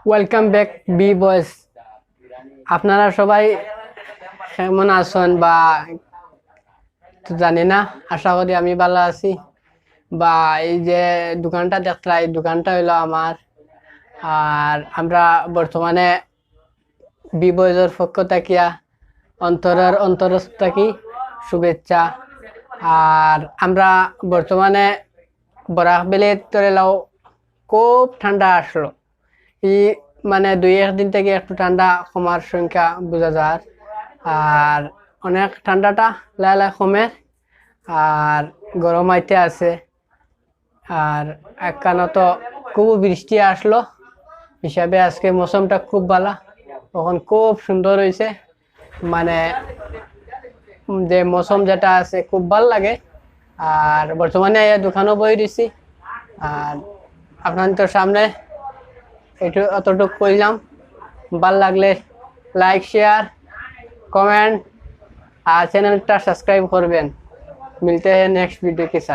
Welcome back B voice. আপনারা সবাই কেমন আছেন বা জানি না, আশা করি আমি ভালো আছি। বা এই যে দোকানটা দেখলাম, এই দোকানটা হইলো আমার। আর আমরা বর্তমানে বি ভয়েসের পক্ষ থাকিয়া অন্তরস্থ থাকি শুভেচ্ছা। আর আমরা বর্তমানে বরাক বেলের তরেলাও খুব ঠান্ডা আসলো। এই মানে 2-1 দিন থেকে একটু ঠান্ডা কমার সংখ্যা বোঝা যায়। আর অনেক ঠান্ডাটা লাই কমে আর গরম আইতে আছে। আর একখানা তো খুব বৃষ্টি আসলো হিসাবে আজকে মৌসুমটা খুব ভালো, তখন খুব সুন্দর হয়েছে। মানে যে মৌসুম যেটা আছে খুব ভালো লাগে। আর বর্তমানে দোকানও বই দিছি। আর আপনাদের সামনে একটু অতটুকু করলাম। ভাল লাগলে লাইক, শেয়ার, कमेंट और चैनल टा सब्सक्राइब करबें। मिलते हैं नेक्स्ट वीडियो के साथ।